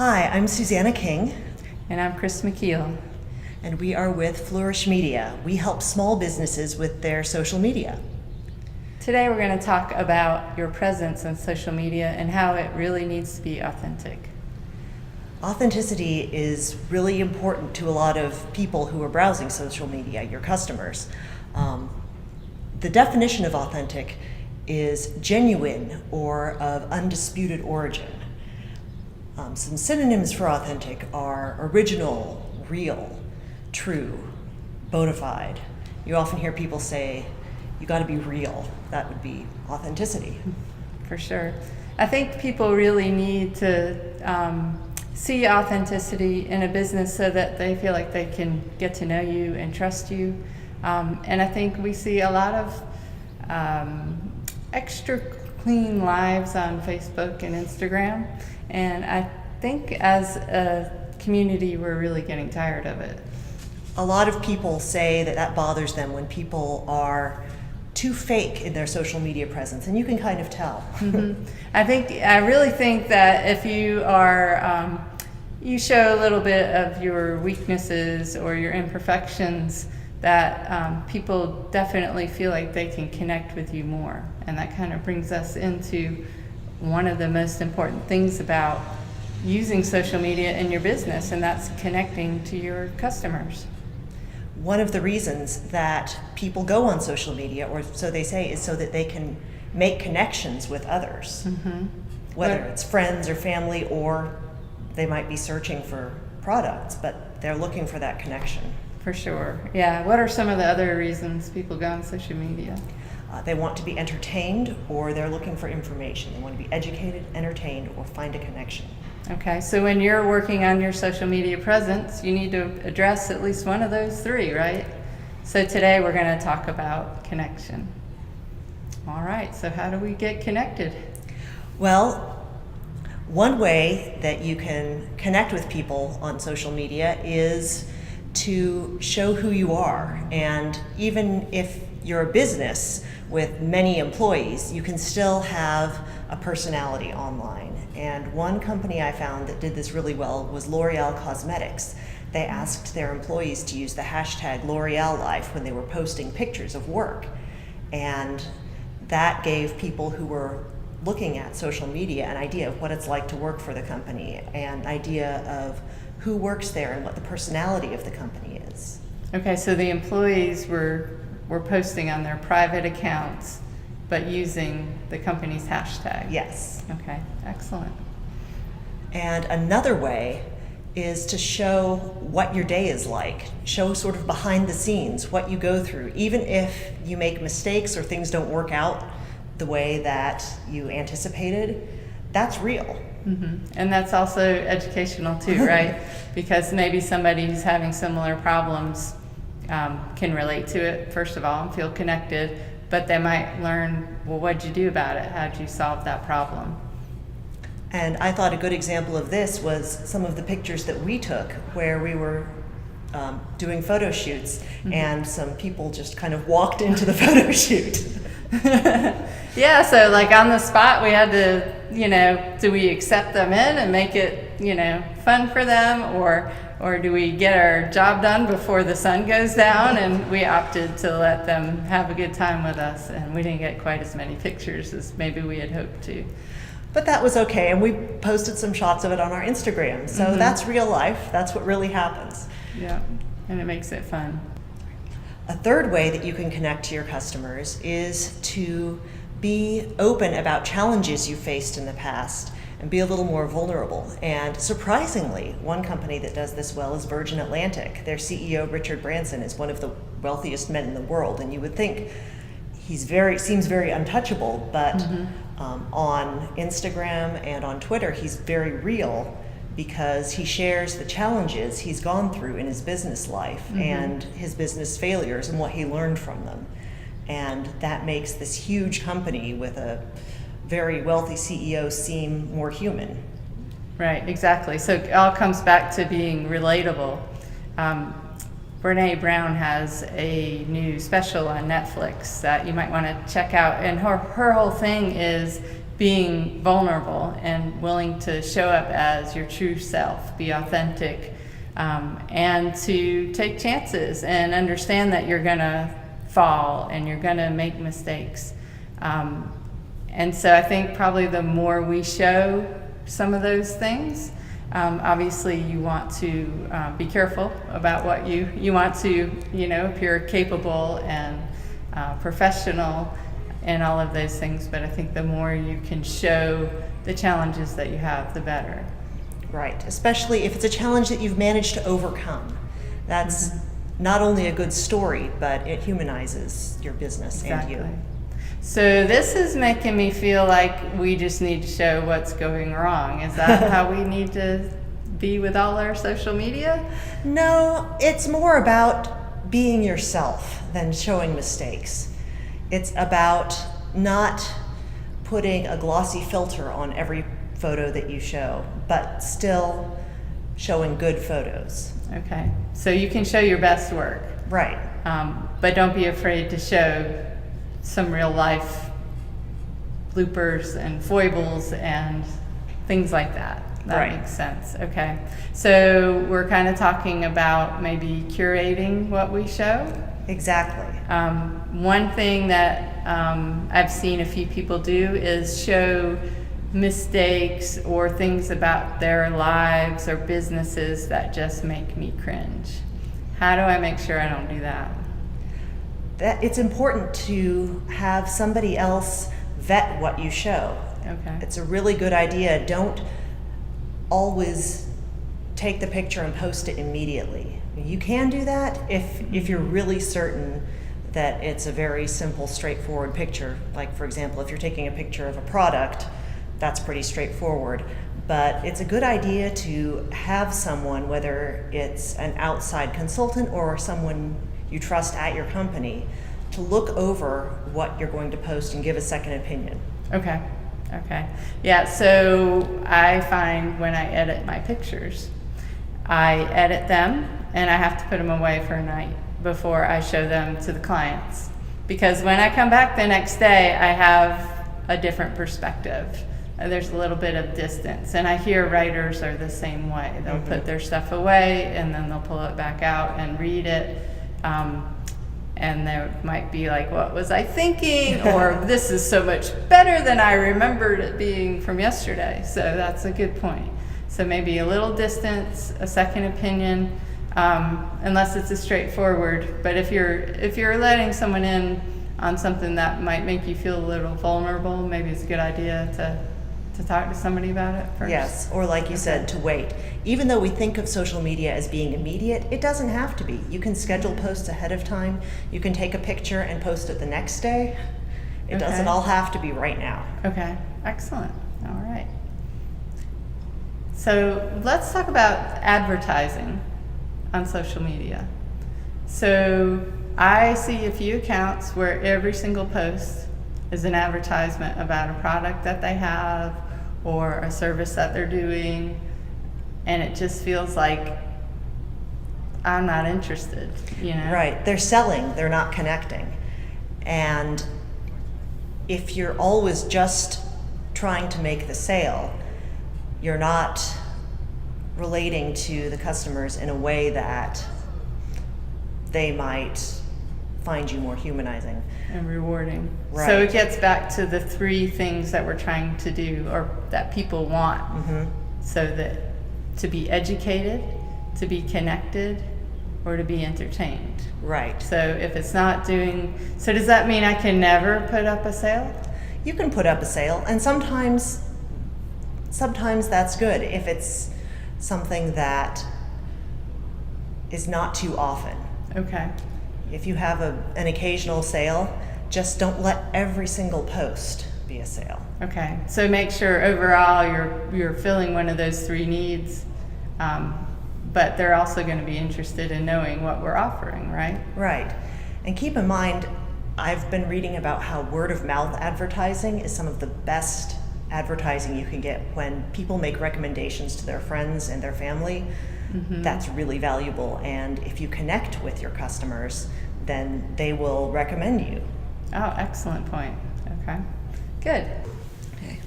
Hi, I'm Susanna King, And I'm Chris McKeel. and we are with Flourish Media. We help small businesses with their social media. Today we're going to talk about your presence on social media and how it really needs to be authentic. Authenticity is really important to a lot of people who are browsing social media, your customers. The definition of authentic is genuine or of undisputed origin. Some synonyms for authentic are original, real, true, bona fide. You often hear people say, you got to be real. That would be authenticity. For sure. I think people really need to see authenticity in a business so that they feel like they can get to know you and trust you. And I think we see a lot of extra clean lives on Facebook and Instagram. And I think as a community, we're really getting tired of it. A lot of people say that that bothers them when people are too fake in their social media presence, and you can kind of tell. I really think that if you are, you show a little bit of your weaknesses or your imperfections, that people definitely feel like they can connect with you more. And that kind of brings us into one of the most important things about using social media in your business, and that's connecting to your customers. One of the reasons that people go on social media, or so they say, is so that they can make connections with others, whether it's friends or family, or they might be searching for products, but they're looking for that connection. For sure. Yeah. What are some of the other reasons people go on social media? They want to be entertained, or they're looking for information. They want to be educated, entertained, or find a connection. Okay, so when you're working on your social media presence, you need to address at least one of those three, right? So today we're going to talk about connection. All right, so how do we get connected? Well, one way that you can connect with people on social media is to show who you are. And even if you're a business with many employees, you can still have a personality online. And one company I found that did this really well was L'Oreal Cosmetics. They asked their employees to use the hashtag L'Oreal Life when they were posting pictures of work. And that gave people who were looking at social media an idea of what it's like to work for the company, and an idea of who works there and what the personality of the company is. Okay, so the employees were posting on their private accounts, but using the company's hashtag. Yes. Okay, excellent. And another way is to show what your day is like, show sort of behind the scenes, what you go through. Even if you make mistakes or things don't work out the way that you anticipated, that's real. And that's also educational too, right? Because maybe somebody who's having similar problems can relate to it, first of all, and feel connected, but they might learn, well, what'd you do about it? How'd you solve that problem? And I thought a good example of this was some of the pictures that we took where we were doing photo shoots, and some people just kind of walked into the photo shoot. Yeah, so like on the spot, we had to, do we accept them in and make it, fun for them, or do we get our job done before the sun goes down? And we opted to let them have a good time with us, and we didn't get quite as many pictures as maybe we had hoped to. But that was okay, and we posted some shots of it on our Instagram. So that's real life. That's what really happens. Yeah, and it makes it fun. A third way that you can connect to your customers is to be open about challenges you faced in the past and be a little more vulnerable. And surprisingly, one company that does this well is Virgin Atlantic. Their CEO, Richard Branson, is one of the wealthiest men in the world, and you would think seems very untouchable, but on Instagram and on Twitter, he's very real, because he shares the challenges he's gone through in his business life and his business failures and what he learned from them. And that makes this huge company with a very wealthy CEO seem more human. Right, exactly. So it all comes back to being relatable. Brene Brown has a new special on Netflix that you might want to check out. And her whole thing is being vulnerable and willing to show up as your true self, be authentic, and to take chances and understand that you're going to fall and you're going to make mistakes. And so I think probably the more we show some of those things, obviously you want to be careful about what you want to, appear capable and professional and all of those things. But I think the more you can show the challenges that you have, the better. Right, especially if it's a challenge that you've managed to overcome. That's not only a good story, but it humanizes your business and you. So this is making me feel like we just need to show what's going wrong. Is that how we need to be with all our social media? No, it's more about being yourself than showing mistakes. It's about not putting a glossy filter on every photo that you show, but still showing good photos. Okay, so you can show your best work. Right. But don't be afraid to show some real life bloopers and foibles and things like that. That Right. makes sense. Okay. So we're kind of talking about maybe curating what we show. Exactly. One thing that I've seen a few people do is show mistakes or things about their lives or businesses that just make me cringe. How do I make sure I don't do that? That it's important to have somebody else vet what you show. Okay. It's a really good idea. Don't always take the picture and post it immediately. You can do that if you're really certain that it's a very simple, straightforward picture. Like, for example, if you're taking a picture of a product, that's pretty straightforward. But it's a good idea to have someone, whether it's an outside consultant or someone you trust at your company, to look over what you're going to post and give a second opinion. Okay. Yeah, so I find when I edit my pictures, I edit them and I have to put them away for a night before I show them to the clients. Because when I come back the next day, I have a different perspective. There's a little bit of distance. And I hear writers are the same way. They'll put their stuff away and then they'll pull it back out and read it. And there might be like, what was I thinking? Or this is so much better than I remembered it being from yesterday. So that's a good point. So maybe a little distance, a second opinion, unless it's a straightforward. But if you're letting someone in on something that might make you feel a little vulnerable, maybe it's a good idea to talk to somebody about it first. Yes, or like you said, to wait. Even though we think of social media as being immediate, it doesn't have to be. You can schedule posts ahead of time. You can take a picture and post it the next day. It doesn't all have to be right now. Okay, excellent. All right. So let's talk about advertising on social media. So I see a few accounts where every single post is an advertisement about a product that they have or a service that they're doing, and it just feels like I'm not interested, Right, they're selling, they're not connecting. And if you're always just trying to make the sale, you're not relating to the customers in a way that they might find you more humanizing and rewarding. Right. So it gets back to the three things that we're trying to do, or that people want. So that to be educated, to be connected, or to be entertained. Right. So if it's not doing, so does that mean I can never put up a sale? You can put up a sale, and sometimes that's good if it's something that is not too often. Okay. If you have an occasional sale, just don't let every single post be a sale. Okay. So make sure overall you're filling one of those three needs, but they're also going to be interested in knowing what we're offering, right? Right. And keep in mind, I've been reading about how word of mouth advertising is some of the best advertising you can get. When people make recommendations to their friends and their family, that's really valuable. And if you connect with your customers, then they will recommend you. Oh, excellent point. Okay. Good. Okay.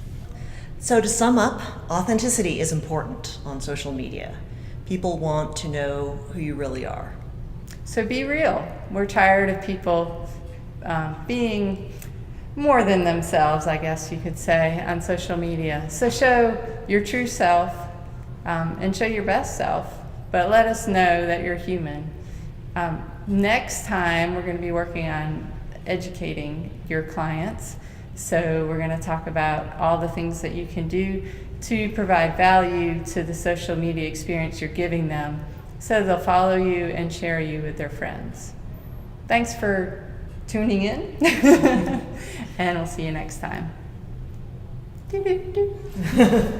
So to sum up, authenticity is important on social media. People want to know who you really are. So be real. We're tired of people being more than themselves, I guess you could say, on social media. So show your true self and show your best self, but let us know that you're human. Next time, we're going to be working on educating your clients. So we're going to talk about all the things that you can do to provide value to the social media experience you're giving them, so they'll follow you and share you with their friends. Thanks for tuning in, and we'll see you next time. Doo-doo-doo.